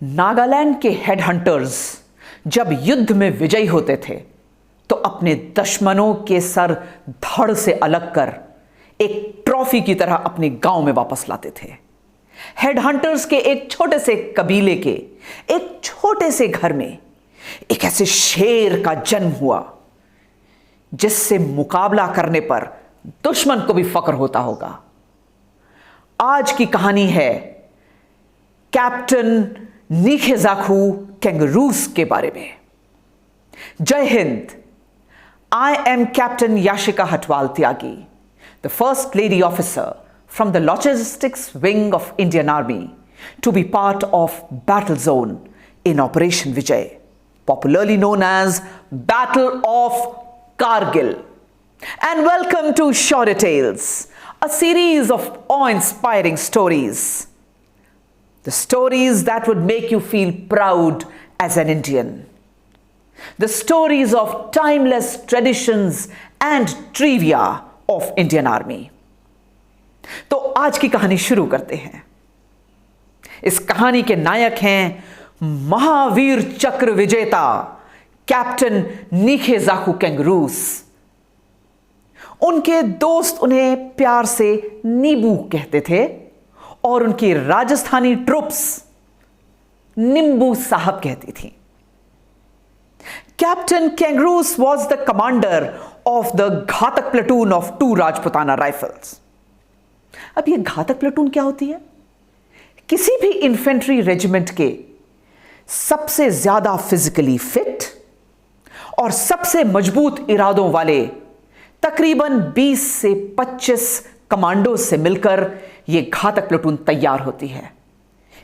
नागालैंड के हेडहंटर्स जब युद्ध में विजयी होते थे तो अपने दुश्मनों के सर धड़ से अलग कर एक ट्रॉफी की तरह अपने गांव में वापस लाते थे। हेडहंटर्स के एक छोटे से कबीले के एक छोटे से घर में एक ऐसे शेर का जन्म हुआ जिससे मुकाबला करने पर दुश्मन को भी फक्र होता होगा। आज की कहानी है कैप्टन नीखेजाकू कैंगरूस के बारे में। जय Hind. I am Captain Yashika Hatwal Tyagi, the First Lady Officer from the Logistics Wing of Indian Army, to be part of Battle Zone in Operation Vijay, popularly known as Battle of Kargil. And welcome to Shorter Tales, a series of awe-inspiring stories. The stories that would make you feel proud as an Indian. The stories of timeless traditions and trivia of Indian Army. तो आज की कहानी शुरू करते हैं। इस कहानी के नायक हैं महावीर चक्र विजेता कैप्टन नीखेजाकू कैंगरूस। उनके दोस्त उन्हें प्यार से नीबू कहते थे और उनकी राजस्थानी ट्रुप्स निंबू साहब कहती थी। Captain Kangaroos was the commander of the घातक प्लेटून of 2 राजपुताना राइफल्स। अब यह घातक प्लेटून क्या होती है? किसी भी इन्फेंट्री रेजिमेंट के सबसे ज्यादा फिजिकली फिट और सबसे मजबूत इरादों वाले तकरीबन 20 से 25 कमांडो से मिलकर यह घातक प्लेटून तैयार होती है।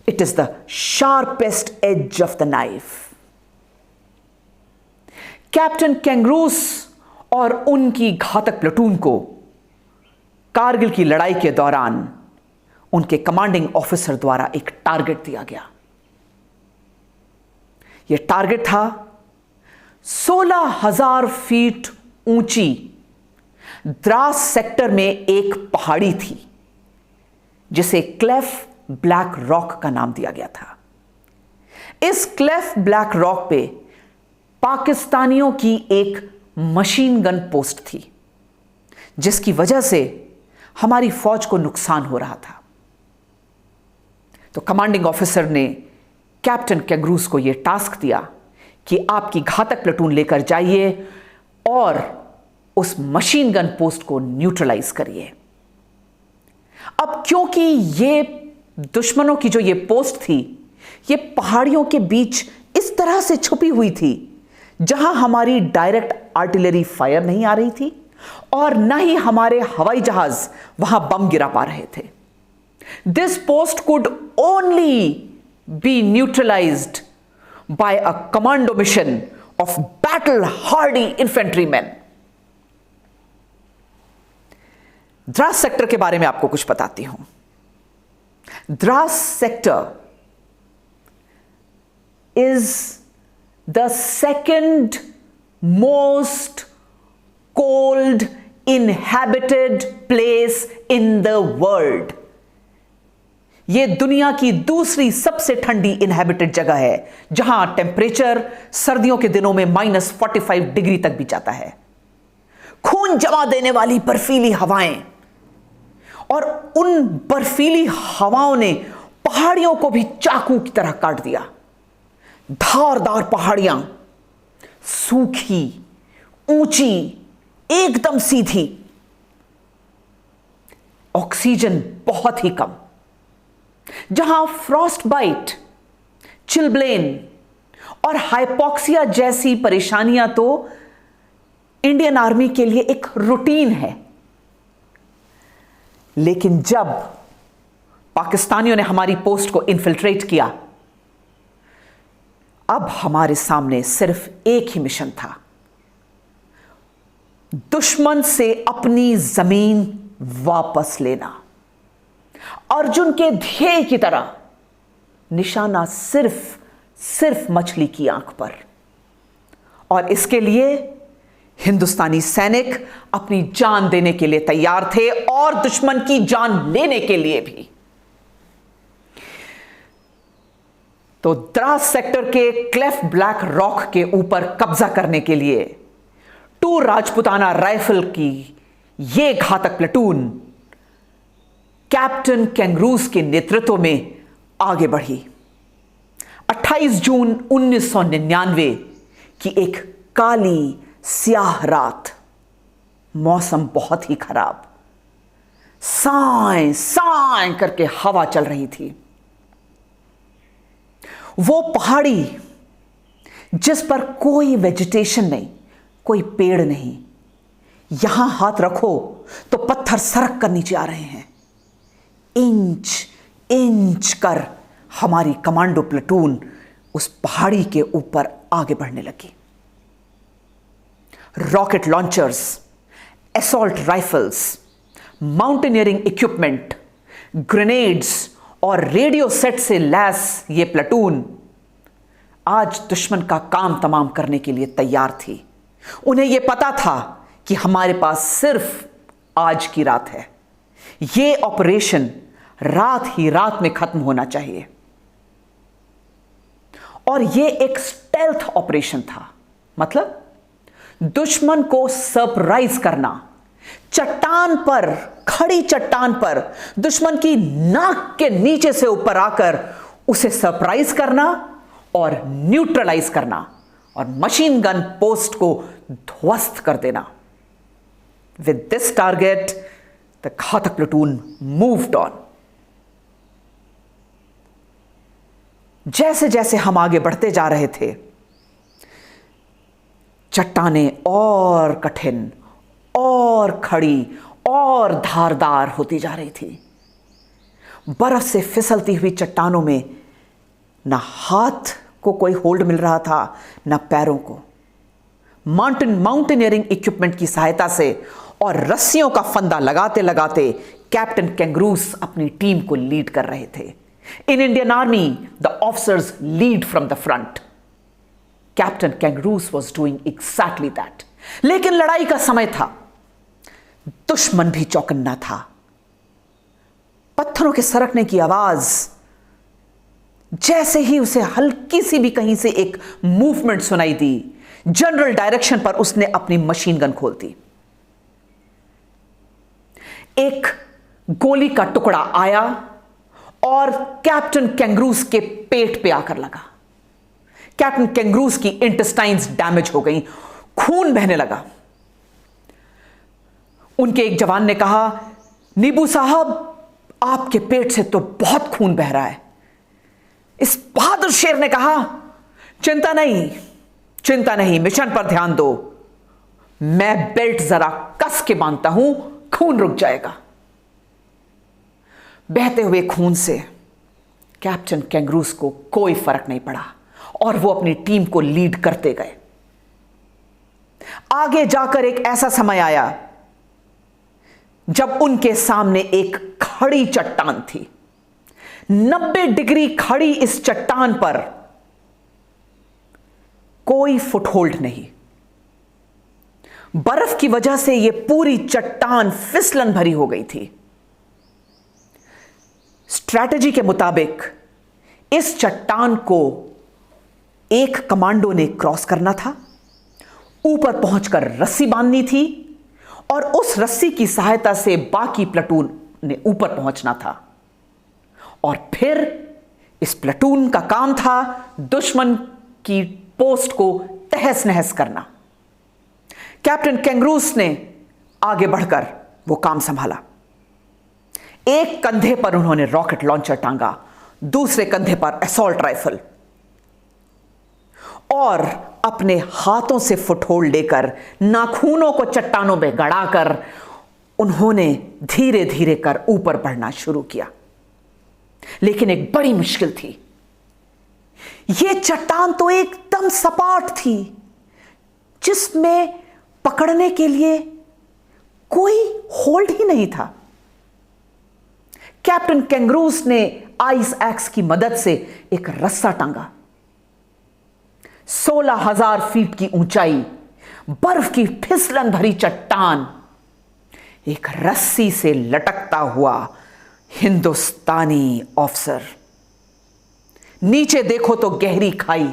It is the sharpest edge of the knife. Captain Kenguruse और उनकी घातक प्लेटून को कारगिल की लड़ाई के दौरान उनके कमांडिंग ऑफिसर द्वारा एक टारगेट दिया गया। यह टारगेट था 16,000 फीट ऊंची द्रास सेक्टर में एक पहाड़ी थी जिसे क्लेफ ब्लैक रॉक का नाम दिया गया था। इस क्लेफ ब्लैक रॉक पे पाकिस्तानियों की एक मशीन गन पोस्ट थी जिसकी वजह से हमारी फौज को नुकसान हो रहा था। तो कमांडिंग ऑफिसर ने कैप्टन कैंगरूस को यह टास्क दिया कि आपकी घातक प्लेटून लेकर जाइए और उस मशीन गन पोस्ट को न्यूट्रलाइज करिए। अब क्योंकि ये दुश्मनों की जो ये पोस्ट थी ये पहाड़ियों के बीच इस तरह से छुपी हुई थी जहां हमारी डायरेक्ट आर्टिलरी फायर नहीं आ रही थी और न ही हमारे हवाई जहाज वहां बम गिरा पा रहे थे। This post could only be neutralized by a commando mission of battle hardy infantryman. Dras sector के बारे में आपको कुछ बताती हूं। Dras sector is the second most cold inhabited place in the world. यह दुनिया की दूसरी सबसे ठंडी इनहेबिटेड जगह है जहां टेम्परेचर सर्दियों के दिनों में -45 डिग्री तक भी जाता है। खून जमा देने वाली बर्फीली हवाएं और उन बर्फीली हवाओं ने पहाड़ियों को भी चाकू की तरह काट दिया। धारदार पहाड़ियां, सूखी, ऊंची, एकदम सीधी, ऑक्सीजन बहुत ही कम, जहां फ्रॉस्ट बाइट, चिलब्लेन और हाइपोक्सिया जैसी परेशानियां तो इंडियन आर्मी के लिए एक रूटीन है। लेकिन जब पाकिस्तानियों ने हमारी पोस्ट को इन्फिल्ट्रेट किया अब हमारे सामने सिर्फ एक ही मिशन था, दुश्मन से अपनी जमीन वापस लेना। अर्जुन के ध्येय की तरह निशाना सिर्फ मछली की आंख पर। और इसके लिए हिंदुस्तानी सैनिक अपनी जान देने के लिए तैयार थे और दुश्मन की जान लेने के लिए भी। तो द्रास सेक्टर के क्लेफ ब्लैक रॉक के ऊपर कब्जा करने के लिए 2 राजपुताना राइफल की यह घातक प्लेटून कैप्टन कैंगरूस के नेतृत्व में आगे बढ़ी। 28 जून 1999 की एक काली स्याह रात, मौसम बहुत ही खराब, साएं साएं करके हवा चल रही थी। वो पहाड़ी जिस पर कोई वेजिटेशन नहीं, कोई पेड़ नहीं, यहां हाथ रखो तो पत्थर सरक कर नीचे आ रहे हैं। इंच इंच कर हमारी कमांडो प्लेटून उस पहाड़ी के ऊपर आगे बढ़ने लगी। Rocket launchers, assault rifles, mountaineering equipment, grenades और रेडियो सेट से लैस ये प्लेटून आज दुश्मन का काम तमाम करने के लिए तैयार थी। उन्हें यह पता था कि हमारे पास सिर्फ आज की रात है। यह ऑपरेशन रात ही रात में खत्म होना चाहिए। और यह एक स्टेल्थ ऑपरेशन था, मतलब दुश्मन को सरप्राइज करना। चट्टान पर, खड़ी चट्टान पर दुश्मन की नाक के नीचे से ऊपर आकर उसे सरप्राइज करना और न्यूट्रलाइज करना और मशीन गन पोस्ट को ध्वस्त कर देना। विद दिस टारगेट द घातक प्लेटून मूव्ड ऑन। जैसे जैसे हम आगे बढ़ते जा रहे थे, चट्टानें और कठिन और खड़ी और धारदार होती जा रही थी। बर्फ से फिसलती हुई चट्टानों में ना हाथ को कोई होल्ड मिल रहा था, ना पैरों को। माउंटेनियरिंग इक्विपमेंट की सहायता से और रस्सियों का फंदा लगाते लगाते कैप्टन कैंगरूस अपनी टीम को लीड कर रहे थे। In Indian army the officers lead from the front. Captain Kenguruse was doing exactly that. लेकिन लड़ाई का समय था, दुश्मन भी चौकन्ना था। पत्थरों के सरकने की आवाज, जैसे ही उसे हल्की सी भी कहीं से एक मूवमेंट सुनाई दी, जनरल डायरेक्शन पर उसने अपनी मशीन गन खोल दी। एक गोली का टुकड़ा आया और कैप्टन कैंगरूस के पेट पे आकर लगा। कैप्टन कैंगरूस की इंटेस्टाइन्स डैमेज हो गई, खून बहने लगा। उनके एक जवान ने कहा, नीबू साहब, आपके पेट से तो बहुत खून बह रहा है। इस बहादुर शेर ने कहा, चिंता नहीं, चिंता नहीं, मिशन पर ध्यान दो। मैं बेल्ट जरा कस के बांधता हूं, खून रुक जाएगा। बहते हुए खून से कैप्टन कैंगरूस को कोई फर्क नहीं पड़ा और वो अपनी टीम को लीड करते गए। आगे जाकर एक ऐसा समय आया जब उनके सामने एक खड़ी चट्टान थी। 90 डिग्री खड़ी इस चट्टान पर कोई फुटहोल्ड नहीं। बर्फ की वजह से यह पूरी चट्टान फिसलन भरी हो गई थी। स्ट्रैटेजी के मुताबिक इस चट्टान को एक कमांडो ने क्रॉस करना था, ऊपर पहुंचकर रस्सी बांधनी थी और उस रस्सी की सहायता से बाकी प्लेटून ने ऊपर पहुंचना था। और फिर इस प्लेटून का काम था दुश्मन की पोस्ट को तहस नहस करना। कैप्टन कैंगरूस ने आगे बढ़कर वो काम संभाला। एक कंधे पर उन्होंने रॉकेट लॉन्चर टांगा, दूसरे कंधे पर असॉल्ट राइफल, और अपने हाथों से फुटहोल्ड लेकर नाखूनों को चट्टानों में गड़ाकर उन्होंने धीरे धीरे कर ऊपर बढ़ना शुरू किया। लेकिन एक बड़ी मुश्किल थी। यह चट्टान तो एकदम सपाट थी, जिसमें पकड़ने के लिए कोई होल्ड ही नहीं था। कैप्टन कैंगरूस ने आइस एक्स की मदद से एक रस्सा टांगा। 16,000 फीट की ऊंचाई, बर्फ की फिसलन भरी चट्टान, एक रस्सी से लटकता हुआ हिंदुस्तानी ऑफिसर। नीचे देखो तो गहरी खाई।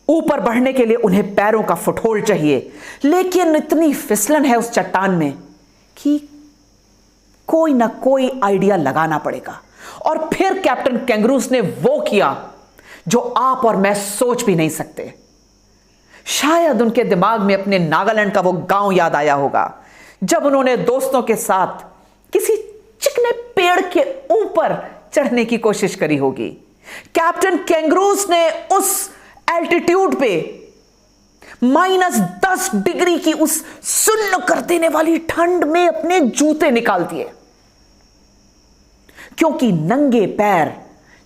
ऊपर बढ़ने के लिए उन्हें पैरों का फुटहोल्ड चाहिए, लेकिन इतनी फिसलन है उस चट्टान में कि कोई ना कोई आइडिया लगाना पड़ेगा। और फिर कैप्टन कैंगरूस ने वो किया जो आप और मैं सोच भी नहीं सकते। शायद उनके दिमाग में अपने नागालैंड का वो गांव याद आया होगा, जब उन्होंने दोस्तों के साथ किसी चिकने पेड़ के ऊपर चढ़ने की कोशिश करी होगी। कैप्टन कैंगरूस ने उस एल्टीट्यूड पे -10 डिग्री की उस सुन्न कर देने वाली ठंड में अपने जूते निकाल दिए, क्योंकि नंगे पैर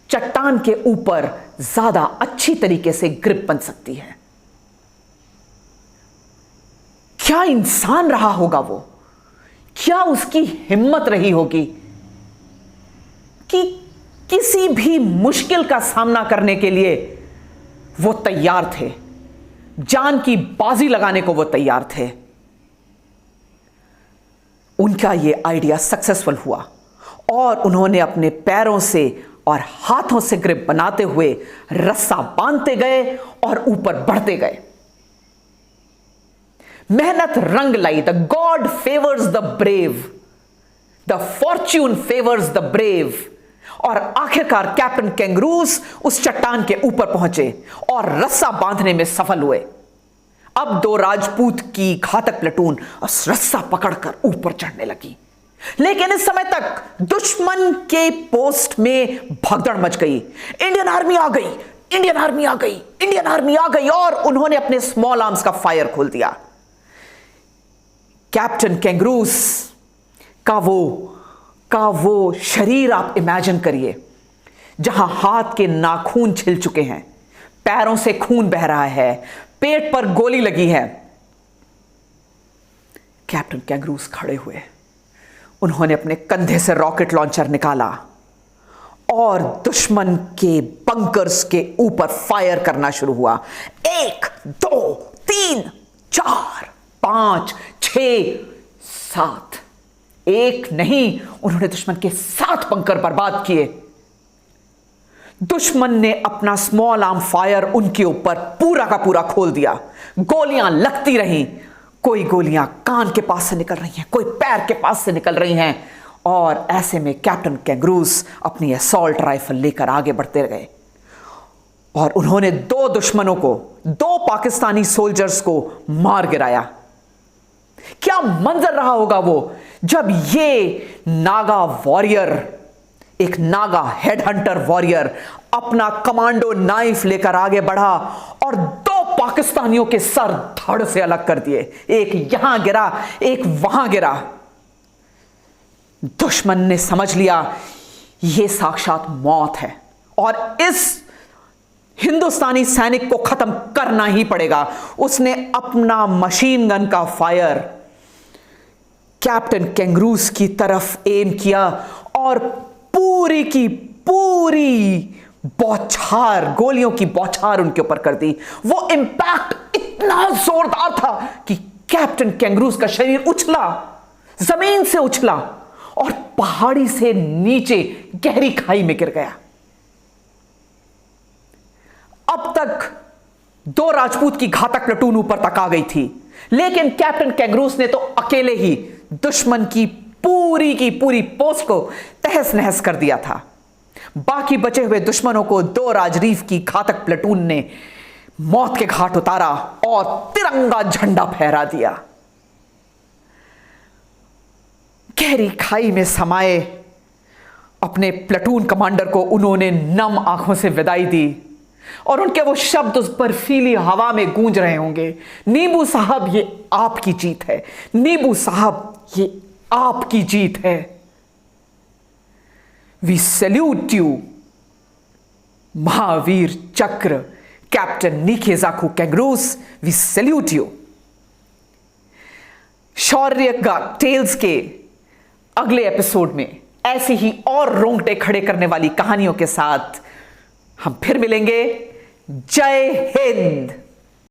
चट्टान के ऊपर ज्यादा अच्छी तरीके से ग्रिप बन सकती है। क्या इंसान रहा होगा वो, क्या उसकी हिम्मत रही होगी कि किसी भी मुश्किल का सामना करने के लिए वो तैयार थे, जान की बाजी लगाने को वो तैयार थे। उनका ये आइडिया सक्सेसफुल हुआ और उन्होंने अपने पैरों से और हाथों से ग्रिप बनाते हुए रस्सा बांधते गए और ऊपर बढ़ते गए। मेहनत रंग लाई। The god favours the brave, the fortune favours the brave. और आखिरकार कैप्टन कैंगरूस उस चट्टान के ऊपर पहुंचे और रस्सा बांधने में सफल हुए। अब 2 राजपूत की घातक प्लेटून उस रस्सा पकड़कर ऊपर चढ़ने लगी, लेकिन इस समय तक दुश्मन के पोस्ट में भगदड़ मच गई। इंडियन आर्मी आ गई, इंडियन आर्मी आ गई, इंडियन आर्मी आ गई, और उन्होंने अपने स्मॉल आर्म्स का फायर खोल दिया। कैप्टन कैंगरूस का वो शरीर आप इमेजिन करिए, जहां हाथ के नाखून छिल चुके हैं, पैरों से खून बह रहा है, पेट पर गोली लगी है। कैप्टन कैंगरूस खड़े हुए, उन्होंने अपने कंधे से रॉकेट लॉन्चर निकाला और दुश्मन के बंकर्स के ऊपर फायर करना शुरू हुआ। 1 2 3 4 5 6 7। एक नहीं, उन्होंने दुश्मन के 7 बंकर बर्बाद किए। दुश्मन ने अपना स्मॉल आर्म फायर उनके ऊपर पूरा का पूरा खोल दिया। गोलियां लगती रहीं, कोई गोलियां कान के पास से निकल रही हैं, कोई पैर के पास से निकल रही हैं, और ऐसे में कैप्टन कैंगरूस अपनी असॉल्ट राइफल लेकर आगे बढ़ते गए और उन्होंने 2 दुश्मनों को, 2 पाकिस्तानी सोल्जर्स को मार गिराया। क्या मंजर रहा होगा वो, जब ये नागा वॉरियर, एक नागा हेडहंटर वॉरियर, अपना कमांडो नाइफ लेकर आगे बढ़ा और 2 पाकिस्तानियों के सर धड़ से अलग कर दिए। एक यहां गिरा, एक वहां गिरा। दुश्मन ने समझ लिया यह साक्षात मौत है और इस हिंदुस्तानी सैनिक को खत्म करना ही पड़ेगा। उसने अपना मशीन गन का फायर कैप्टन कैंगरूस की तरफ एम किया और पूरी की पूरी बौछार, गोलियों की बौछार उनके ऊपर कर दी। वो इंपैक्ट इतना जोरदार था कि कैप्टन कैंगरूस का शरीर उछला, जमीन से उछला और पहाड़ी से नीचे गहरी खाई में गिर गया। अब तक 2 राजपूत की घातक प्लेटून ऊपर तक आ गई थी, लेकिन कैप्टन कैंगरूस ने तो अकेले ही दुश्मन की पूरी पोस्ट को तहस नहस कर दिया था। बाकी बचे हुए दुश्मनों को 2 राजरीफ की घातक प्लेटून ने मौत के घाट उतारा और तिरंगा झंडा फहरा दिया। गहरी खाई में समाये अपने प्लेटून कमांडर को उन्होंने नम आंखों से विदाई दी और उनके वो शब्द उस बर्फीली हवा में गूंज रहे होंगे, नीबू साहब ये आपकी जीत है, नीबू साहब ये आपकी जीत है। वी सैल्यूट यू महावीर चक्र कैप्टन निकेजाकू कैंगरूस, वी सैल्यूट यू। शौर्य का टेल्स के अगले एपिसोड में ऐसे ही और रोंगटे खड़े करने वाली कहानियों के साथ हम फिर मिलेंगे। जय हिंद।